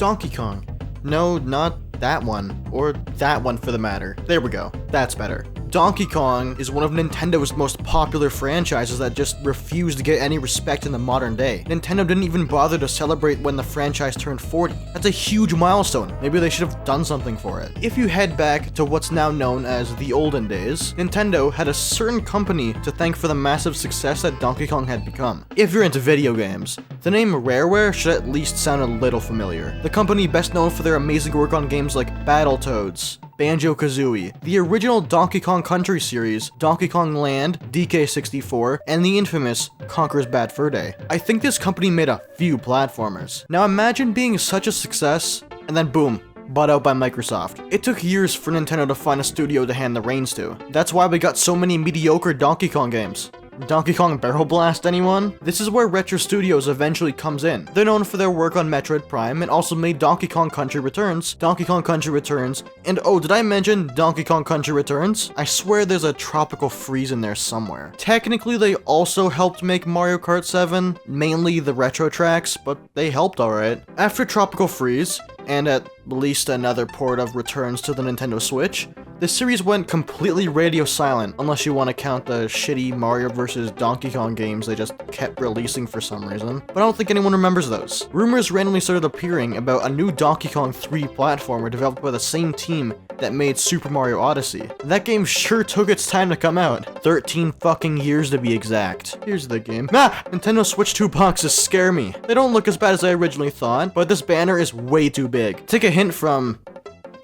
Donkey Kong. No, not that one. Or that one for the matter. There we go. That's better. Donkey Kong is one of Nintendo's most popular franchises that just refused to get any respect in the modern day. Nintendo didn't even bother to celebrate when the franchise turned 40. That's a huge milestone. Maybe they should have done something for it. If you head back to what's now known as the olden days, Nintendo had a certain company to thank for the massive success that Donkey Kong had become. If you're into video games, the name Rareware should at least sound a little familiar. The company best known for their amazing work on games like Battletoads, Banjo-Kazooie, the original Donkey Kong Country series, Donkey Kong Land, DK64, and the infamous Conker's Bad Fur Day. I think this company made a few platformers. Now imagine being such a success, and then boom, bought out by Microsoft. It took years for Nintendo to find a studio to hand the reins to. That's why we got so many mediocre Donkey Kong games. Donkey Kong Barrel Blast, anyone? This is where Retro Studios eventually comes in. They're known for their work on Metroid Prime and also made Donkey Kong Country Returns, Donkey Kong Country Returns, and oh, did I mention Donkey Kong Country Returns? I swear there's a Tropical Freeze in there somewhere. Technically, they also helped make Mario Kart 7, mainly the retro tracks, but they helped alright. After Tropical Freeze, and at least another port of Returns to the Nintendo Switch, the series went completely radio silent, unless you want to count the shitty Mario vs. Donkey Kong games they just kept releasing for some reason, but I don't think anyone remembers those. Rumors randomly started appearing about a new Donkey Kong 3 platformer developed by the same team that made Super Mario Odyssey. That game sure took its time to come out. 13 fucking years to be exact. Here's the game. Nintendo Switch 2 boxes scare me. They don't look as bad as I originally thought, but this banner is way too big. Take a hint from...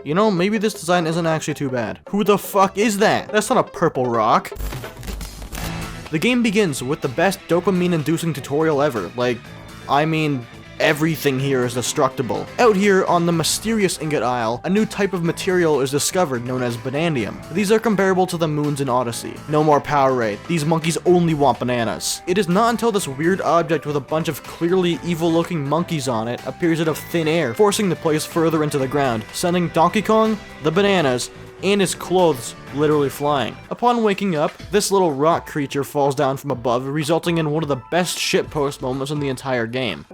You know, maybe this design isn't actually too bad. Who the fuck is that? That's not a purple rock. The game begins with the best dopamine-inducing tutorial ever. Like, I mean, everything here is destructible. Out here on the mysterious ingot isle, a new type of material is discovered known as Banandium. These are comparable to the moons in Odyssey. No more Powerade. These monkeys only want bananas. It is not until this weird object with a bunch of clearly evil-looking monkeys on it appears out of thin air, forcing the place further into the ground, sending Donkey Kong, the bananas, and his clothes literally flying. Upon waking up, this little rock creature falls down from above, resulting in one of the best shitpost moments in the entire game.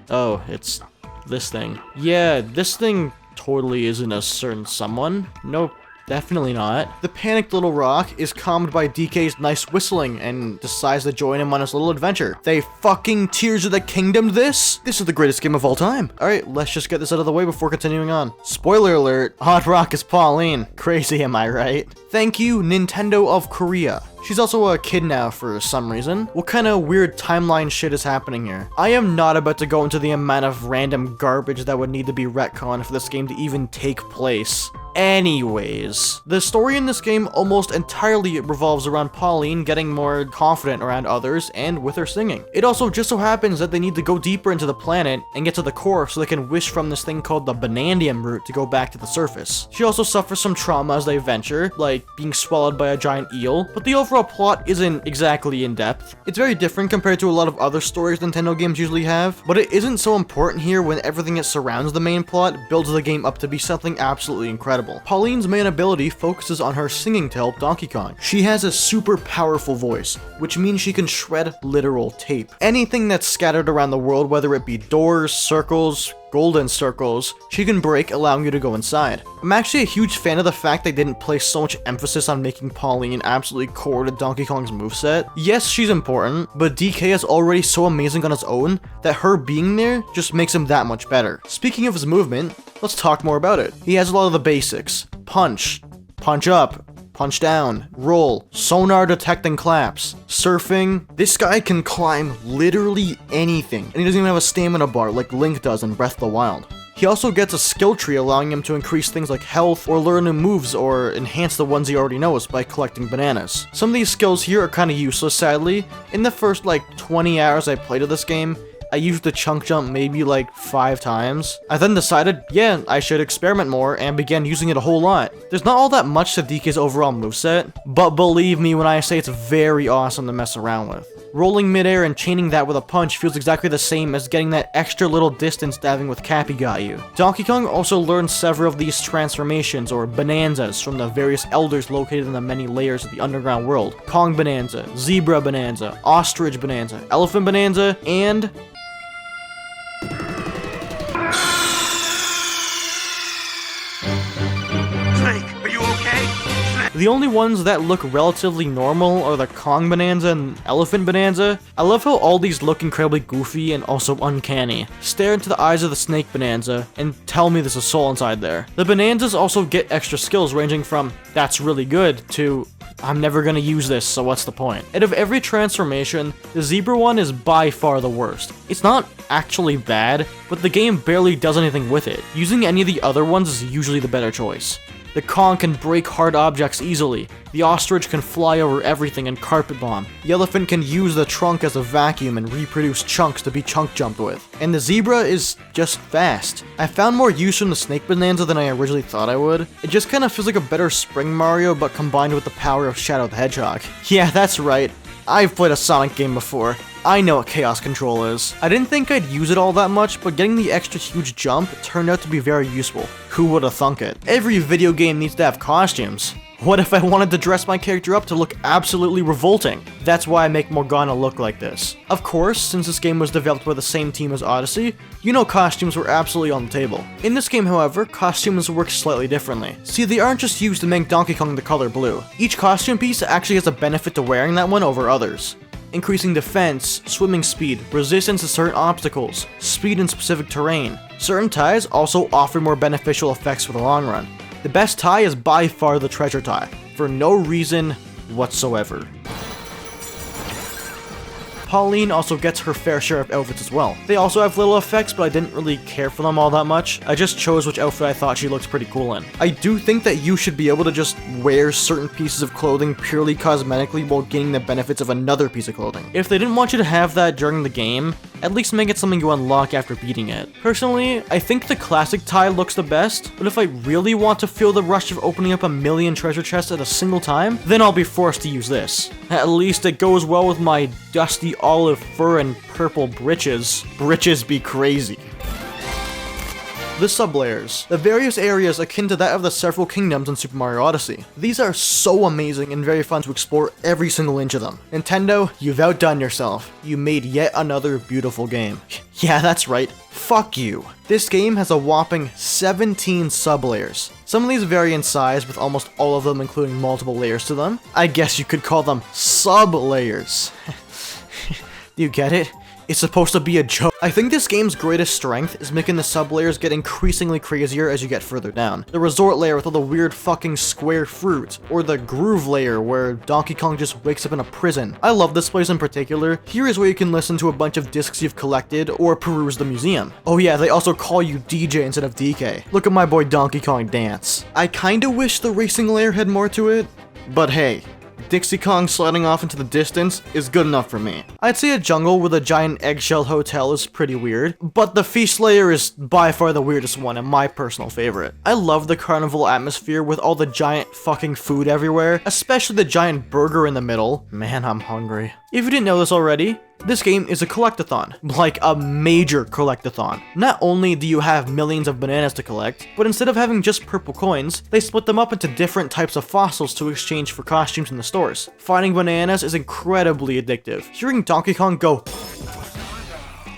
Oh, it's this thing. Yeah, this thing totally isn't a certain someone. Nope, definitely not. The panicked little rock is calmed by DK's nice whistling and decides to join him on his little adventure. They fucking Tears of the Kingdom this? This is the greatest game of all time. Alright, let's just get this out of the way before continuing on. Spoiler alert, Hot Rock is Pauline. Crazy, am I right? Thank you, Nintendo of Korea. She's also a kid now for some reason. What kind of weird timeline shit is happening here? I am not about to go into the amount of random garbage that would need to be retconned for this game to even take place. Anyways, the story in this game almost entirely revolves around Pauline getting more confident around others and with her singing. It also just so happens that they need to go deeper into the planet and get to the core so they can wish from this thing called the Banandium route to go back to the surface. She also suffers some trauma as they venture, like being swallowed by a giant eel, but the overall plot isn't exactly in-depth. It's very different compared to a lot of other stories Nintendo games usually have, but it isn't so important here when everything that surrounds the main plot builds the game up to be something absolutely incredible. Pauline's main ability focuses on her singing to help Donkey Kong. She has a super powerful voice, which means she can shred literal tape. Anything that's scattered around the world, whether it be doors, circles, golden circles, she can break, allowing you to go inside. I'm actually a huge fan of the fact they didn't place so much emphasis on making Pauline absolutely core to Donkey Kong's moveset. Yes, she's important, but DK is already so amazing on its own that her being there just makes him that much better. Speaking of his movement, let's talk more about it. He has a lot of the basics. Punch, punch up, punch down, roll, sonar detecting claps, surfing. This guy can climb literally anything, and he doesn't even have a stamina bar like Link does in Breath of the Wild. He also gets a skill tree allowing him to increase things like health or learn new moves or enhance the ones he already knows by collecting bananas. Some of these skills here are kind of useless, sadly. In the first like 20 hours I played of this game, I used the chunk jump maybe like 5 times. I then decided, yeah, I should experiment more and began using it a whole lot. There's not all that much to DK's overall moveset, but believe me when I say it's very awesome to mess around with. Rolling midair and chaining that with a punch feels exactly the same as getting that extra little distance diving with Cappy got you. Donkey Kong also learned several of these transformations or bonanzas from the various elders located in the many layers of the underground world. Kong Bananza, Zebra Bananza, Ostrich Bananza, Elephant Bananza, and The only ones that look relatively normal are the Kong Bananza and Elephant Bananza. I love how all these look incredibly goofy and also uncanny. Stare into the eyes of the Snake Bananza and tell me there's a soul inside there. The Bananzas also get extra skills ranging from "that's really good" to "I'm never gonna use this, so what's the point?" Out of every transformation, the zebra one is by far the worst. It's not actually bad, but the game barely does anything with it. Using any of the other ones is usually the better choice. The Kong can break hard objects easily. The ostrich can fly over everything and carpet bomb. The elephant can use the trunk as a vacuum and reproduce chunks to be chunk jumped with. And the zebra is just fast. I found more use from the Snake Bananza than I originally thought I would. It just kind of feels like a better Spring Mario, but combined with the power of Shadow the Hedgehog. Yeah, that's right. I've played a Sonic game before. I know what Chaos Control is. I didn't think I'd use it all that much, but getting the extra huge jump turned out to be very useful. Who would have thunk it? Every video game needs to have costumes. What if I wanted to dress my character up to look absolutely revolting? That's why I make Morgana look like this. Of course, since this game was developed by the same team as Odyssey, you know costumes were absolutely on the table. In this game, however, costumes work slightly differently. See, they aren't just used to make Donkey Kong the color blue. Each costume piece actually has a benefit to wearing that one over others. Increasing defense, swimming speed, resistance to certain obstacles, speed in specific terrain. Certain ties also offer more beneficial effects for the long run. The best tie is by far the treasure tie, for no reason whatsoever. Pauline also gets her fair share of outfits as well. They also have little effects, but I didn't really care for them all that much. I just chose which outfit I thought she looked pretty cool in. I do think that you should be able to just wear certain pieces of clothing purely cosmetically while gaining the benefits of another piece of clothing. If they didn't want you to have that during the game, at least make it something you unlock after beating it. Personally, I think the classic tie looks the best, but if I really want to feel the rush of opening up a million treasure chests at a single time, then I'll be forced to use this. At least it goes well with my dusty olive fur and purple breeches. Breeches be crazy. The Sublayers, the various areas akin to that of the several kingdoms in Super Mario Odyssey. These are so amazing and very fun to explore every single inch of them. Nintendo, you've outdone yourself. You made yet another beautiful game. Yeah, that's right. Fuck you. This game has a whopping 17 sublayers. Some of these vary in size, with almost all of them including multiple layers to them. I guess you could call them sub-layers. Do you get it? It's supposed to be a joke. I think this game's greatest strength is making the sub-layers get increasingly crazier as you get further down. The resort layer with all the weird fucking square fruit, or the groove layer where Donkey Kong just wakes up in a prison. I love this place in particular. Here is where you can listen to a bunch of discs you've collected or peruse the museum. Oh yeah, they also call you DJ instead of DK. Look at my boy Donkey Kong dance. I kinda wish the racing layer had more to it, but hey. Dixie Kong sliding off into the distance is good enough for me. I'd say a jungle with a giant eggshell hotel is pretty weird, but the feast layer is by far the weirdest one and my personal favorite. I love the carnival atmosphere with all the giant fucking food everywhere, especially the giant burger in the middle. Man, I'm hungry. If you didn't know this already, this game is a collectathon, like a major collectathon. Not only do you have millions of bananas to collect, but instead of having just purple coins, they split them up into different types of fossils to exchange for costumes in the stores. Finding bananas is incredibly addictive. Hearing Donkey Kong go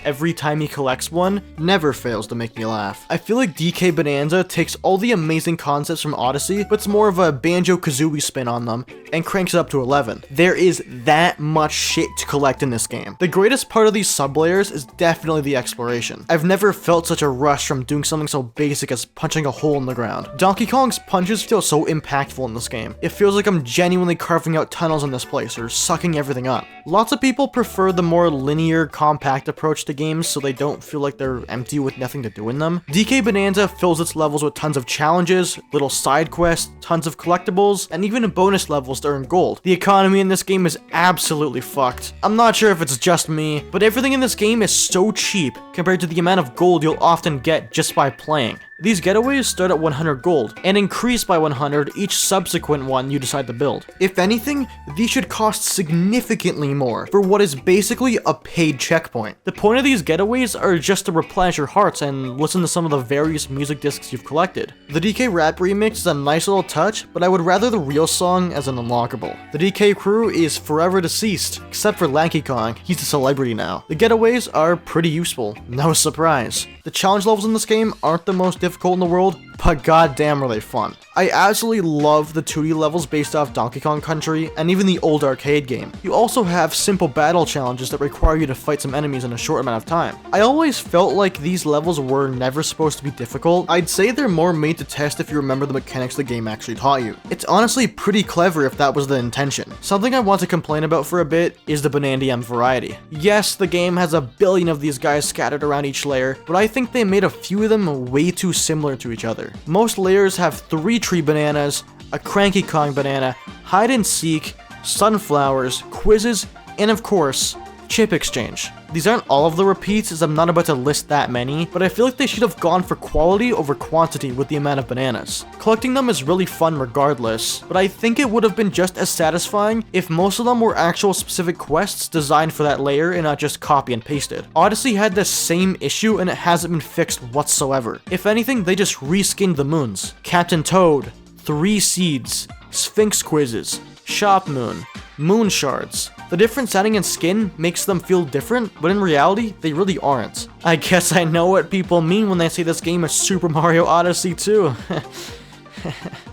every time he collects one never fails to make me laugh. I feel like DK Bananza takes all the amazing concepts from Odyssey, but it's more of a Banjo-Kazooie spin on them, and cranks it up to 11. There is that much shit to collect in this game. The greatest part of these sublayers is definitely the exploration. I've never felt such a rush from doing something so basic as punching a hole in the ground. Donkey Kong's punches feel so impactful in this game. It feels like I'm genuinely carving out tunnels in this place, or sucking everything up. Lots of people prefer the more linear, compact approach to games so they don't feel like they're empty with nothing to do in them. DK Bananza fills its levels with tons of challenges, little side quests, tons of collectibles, and even bonus levels to earn gold. The economy in this game is absolutely fucked. I'm not sure if it's just me, but everything in this game is so cheap compared to the amount of gold you'll often get just by playing. These getaways start at 100 gold, and increase by 100 each subsequent one you decide to build. If anything, these should cost significantly more for what is basically a paid checkpoint. The point of these getaways are just to replenish your hearts and listen to some of the various music discs you've collected. The DK rap remix is a nice little touch, but I would rather the real song as an unlockable. The DK crew is forever deceased, except for Lanky Kong. He's a celebrity now. The getaways are pretty useful, no surprise. The challenge levels in this game aren't the most difficult in the world, but goddamn are they fun. I absolutely love the 2D levels based off Donkey Kong Country, and even the old arcade game. You also have simple battle challenges that require you to fight some enemies in a short amount of time. I always felt like these levels were never supposed to be difficult. I'd say they're more made to test if you remember the mechanics the game actually taught you. It's honestly pretty clever if that was the intention. Something I want to complain about for a bit is the Banandium variety. Yes, the game has a billion of these guys scattered around each layer, but I think they made a few of them way too similar to each other. Most layers have 3 tree bananas, a Cranky Kong banana, hide and seek, sunflowers, quizzes, and of course, chip exchange. These aren't all of the repeats, as I'm not about to list that many, but I feel like they should have gone for quality over quantity with the amount of bananas. Collecting them is really fun regardless, but I think it would have been just as satisfying if most of them were actual specific quests designed for that layer and not just copy and pasted. Odyssey had the same issue and it hasn't been fixed whatsoever. If anything, they just reskinned the moons. Captain Toad, 3 seeds, Sphinx quizzes, Shop Moon, Moon shards. The different setting and skin makes them feel different, but in reality, they really aren't. I guess I know what people mean when they say this game is Super Mario Odyssey 2.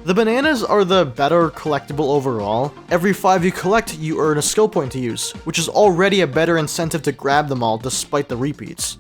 The bananas are the better collectible overall. Every 5 you collect, you earn a skill point to use, which is already a better incentive to grab them all despite the repeats.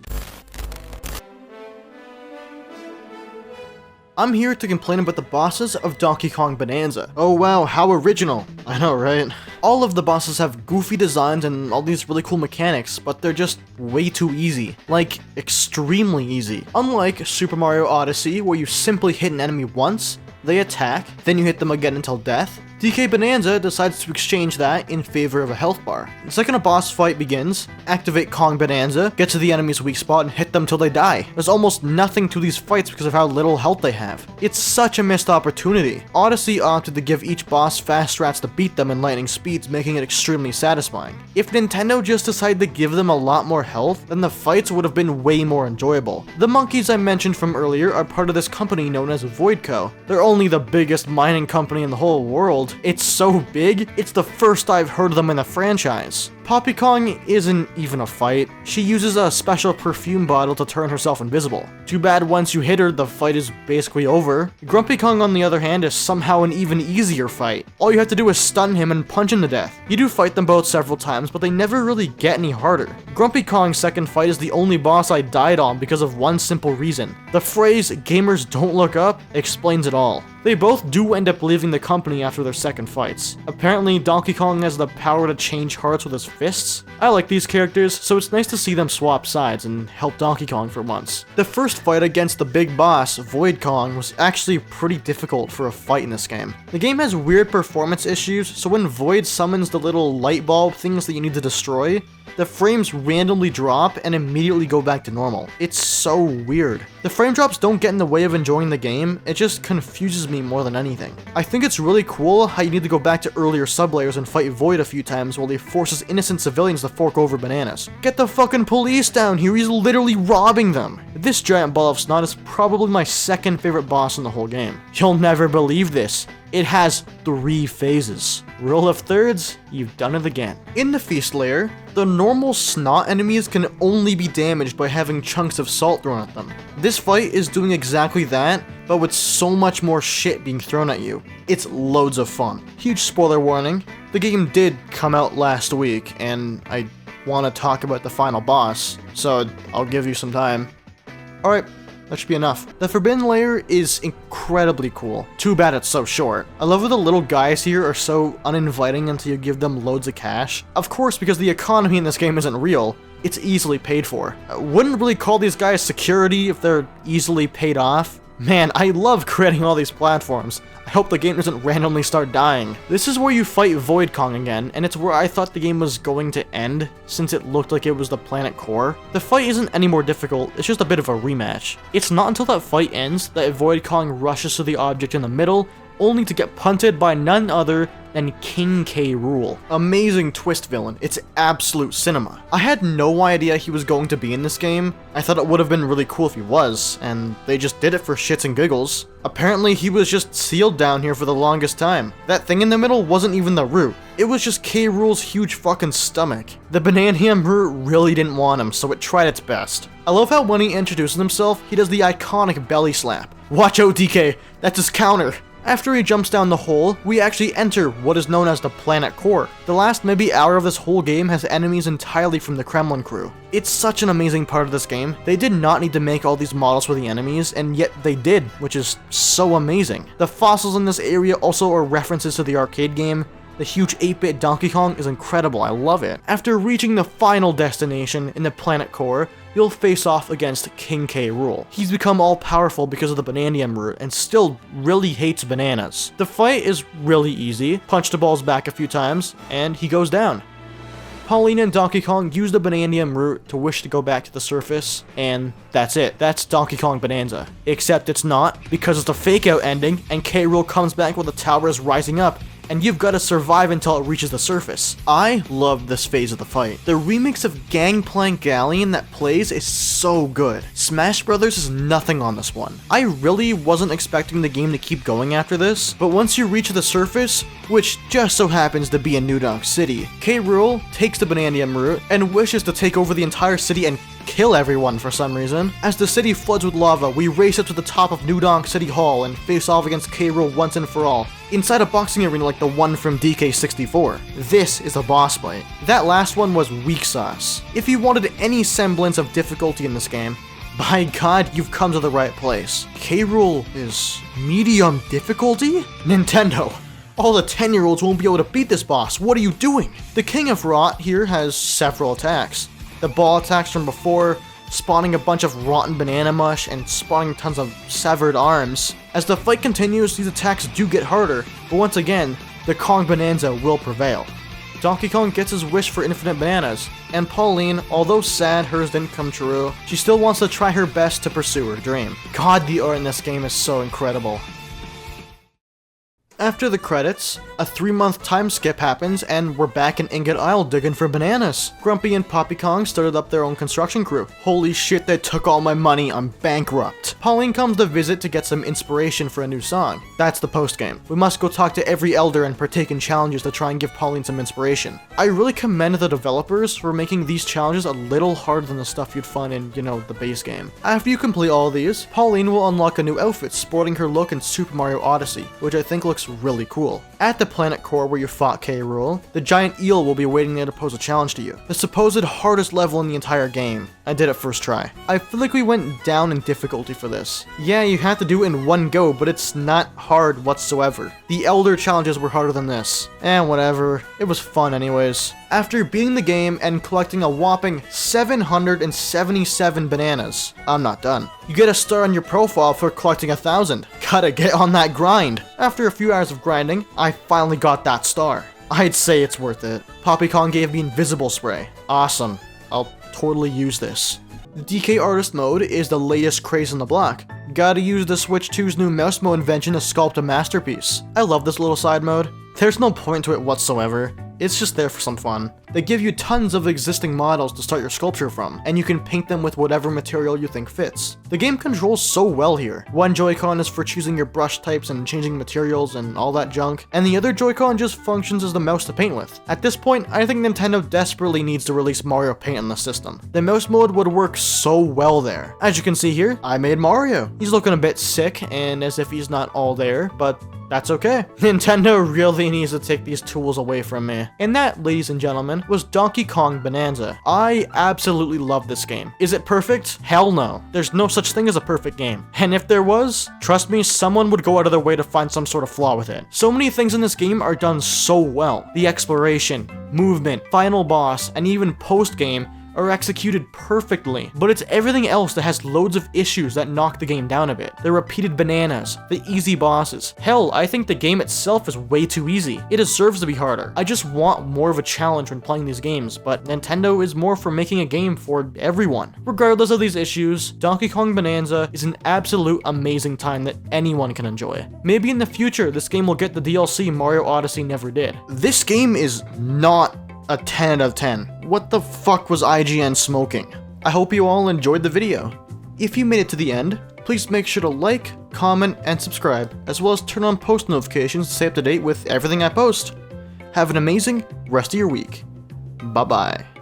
I'm here to complain about the bosses of Donkey Kong Bananza. Oh wow, how original. I know, right? All of the bosses have goofy designs and all these really cool mechanics, but they're just way too easy. Like, extremely easy. Unlike Super Mario Odyssey, where you simply hit an enemy once, they attack, then you hit them again until death, DK Bananza decides to exchange that in favor of a health bar. The second a boss fight begins, activate Kong Bananza, get to the enemy's weak spot and hit them till they die. There's almost nothing to these fights because of how little health they have. It's such a missed opportunity. Odyssey opted to give each boss fast strats to beat them in lightning speeds, making it extremely satisfying. If Nintendo just decided to give them a lot more health, then the fights would have been way more enjoyable. The monkeys I mentioned from earlier are part of this company known as Voidco. They're only the biggest mining company in the whole world. It's so big, it's the first I've heard of them in the franchise. Poppy Kong isn't even a fight. She uses a special perfume bottle to turn herself invisible. Too bad once you hit her, the fight is basically over. Grumpy Kong, on the other hand, is somehow an even easier fight. All you have to do is stun him and punch him to death. You do fight them both several times, but they never really get any harder. Grumpy Kong's second fight is the only boss I died on because of one simple reason. The phrase, "gamers don't look up," explains it all. They both do end up leaving the company after their second fights. Apparently, Donkey Kong has the power to change hearts with his fists. I like these characters, so it's nice to see them swap sides and help Donkey Kong for once. The first fight against the big boss, Void Kong, was actually pretty difficult for a fight in this game. The game has weird performance issues, so when Void summons the little light bulb things that you need to destroy, the frames randomly drop and immediately go back to normal. It's so weird. The frame drops don't get in the way of enjoying the game, it just confuses me more than anything. I think it's really cool how you need to go back to earlier Sublayers and fight Void a few times while he forces innocent civilians to fork over bananas. Get the fucking police down here, he's literally robbing them! This giant ball of snot is probably my second favorite boss in the whole game. You'll never believe this. It has 3 phases. Rule of thirds, you've done it again. In the feast layer, the normal snot enemies can only be damaged by having chunks of salt thrown at them. This fight is doing exactly that, but with so much more shit being thrown at you. It's loads of fun. Huge spoiler warning, the game did come out last week, and I want to talk about the final boss, so I'll give you some time. Alright. That should be enough. The Forbidden Layer is incredibly cool. Too bad it's so short. I love how the little guys here are so uninviting until you give them loads of cash. Of course, because the economy in this game isn't real, it's easily paid for. I wouldn't really call these guys security if they're easily paid off. Man, I love creating all these platforms. I hope the game doesn't randomly start dying. This is where you fight Void Kong again, and it's where I thought the game was going to end, since it looked like it was the planet core. The fight isn't any more difficult, it's just a bit of a rematch. It's not until that fight ends that Void Kong rushes to the object in the middle, only to get punted by none other than King K. Rool. Amazing twist villain, it's absolute cinema. I had no idea he was going to be in this game. I thought it would have been really cool if he was, and they just did it for shits and giggles. Apparently he was just sealed down here for the longest time. That thing in the middle wasn't even the root. It was just K. Rool's huge fucking stomach. The Banandium root really didn't want him, so it tried its best. I love how when he introduces himself, he does the iconic belly slap. Watch out, DK, that's his counter. After he jumps down the hole, we actually enter what is known as the planet core. The last maybe hour of this whole game has enemies entirely from the Kremlin crew. It's such an amazing part of this game. They did not need to make all these models for the enemies, and yet they did, which is so amazing. The fossils in this area also are references to the arcade game. The huge 8-bit Donkey Kong is incredible, I love it. After reaching the final destination in the planet core, you'll face off against King K. Rool. He's become all-powerful because of the Banandium root and still really hates bananas. The fight is really easy, punch the balls back a few times, and he goes down. Pauline and Donkey Kong use the Banandium root to wish to go back to the surface, and that's it. That's Donkey Kong Bananza. Except it's not, because it's a fake-out ending, and K. Rool comes back while the tower is rising up, and you've got to survive until it reaches the surface. I love this phase of the fight. The remix of Gangplank Galleon that plays is so good. Smash Brothers is nothing on this one. I really wasn't expecting the game to keep going after this, but once you reach the surface, which just so happens to be in New Donk City, K. Rool takes the Banandium root and wishes to take over the entire city and kill everyone for some reason. As the city floods with lava, we race up to the top of New Donk City Hall and face off against K. Rool once and for all, inside a boxing arena like the one from DK64. This is a boss fight. That last one was weak sauce. If you wanted any semblance of difficulty in this game, by God, you've come to the right place. K. Rool is medium difficulty? Nintendo. All the 10-year-olds won't be able to beat this boss. What are you doing? The King of Rot here has several attacks. The ball attacks from before, spawning a bunch of rotten banana mush, and spawning tons of severed arms. As the fight continues, these attacks do get harder, but once again, the Kong Bananza will prevail. Donkey Kong gets his wish for infinite bananas, and Pauline, although sad hers didn't come true, she still wants to try her best to pursue her dream. God, the art in this game is so incredible. After the credits, a 3-month time skip happens and we're back in Ingot Isle digging for bananas. Grumpy and Poppy Kong started up their own construction crew. Holy shit, they took all my money, I'm bankrupt. Pauline comes to visit to get some inspiration for a new song. That's the postgame. We must go talk to every elder and partake in challenges to try and give Pauline some inspiration. I really commend the developers for making these challenges a little harder than the stuff you'd find in, the base game. After you complete all these, Pauline will unlock a new outfit sporting her look in Super Mario Odyssey, which I think looks really cool. At the planet core where you fought K. Rool, the giant eel will be waiting there to pose a challenge to you. The supposed hardest level in the entire game. I did it first try. I feel like we went down in difficulty for this. Yeah, you have to do it in one go, but it's not hard whatsoever. The Elder challenges were harder than this. Whatever. It was fun anyways. After beating the game and collecting a whopping 777 bananas, I'm not done. You get a star on your profile for collecting 1,000. Gotta get on that grind. After a few hours of grinding, I finally got that star. I'd say it's worth it. Poppy Kong gave me invisible spray. Awesome. I'll totally use this. The DK Artist mode is the latest craze on the block. Gotta use the Switch 2's new mouse mode invention to sculpt a masterpiece. I love this little side mode. There's no point to it whatsoever. It's just there for some fun. They give you tons of existing models to start your sculpture from, and you can paint them with whatever material you think fits. The game controls so well here. One Joy-Con is for choosing your brush types and changing materials and all that junk, and the other Joy-Con just functions as the mouse to paint with. At this point, I think Nintendo desperately needs to release Mario Paint on the system. The mouse mode would work so well there. As you can see here, I made Mario. He's looking a bit sick and as if he's not all there, but that's okay. Nintendo really needs to take these tools away from me. And that, ladies and gentlemen, was Donkey Kong Bananza. I absolutely love this game. Is it perfect? Hell no. There's no such thing as a perfect game. And if there was, trust me, someone would go out of their way to find some sort of flaw with it. So many things in this game are done so well. The exploration, movement, final boss, and even post-game are executed perfectly, but it's everything else that has loads of issues that knock the game down a bit. The repeated bananas, the easy bosses. Hell, I think the game itself is way too easy. It deserves to be harder. I just want more of a challenge when playing these games, but Nintendo is more for making a game for everyone. Regardless of these issues, Donkey Kong Bananza is an absolute amazing time that anyone can enjoy. Maybe in the future, this game will get the DLC Mario Odyssey never did. This game is not a 10 out of 10. What the fuck was IGN smoking? I hope you all enjoyed the video. If you made it to the end, please make sure to like, comment, and subscribe, as well as turn on post notifications to stay up to date with everything I post. Have an amazing rest of your week. Bye bye.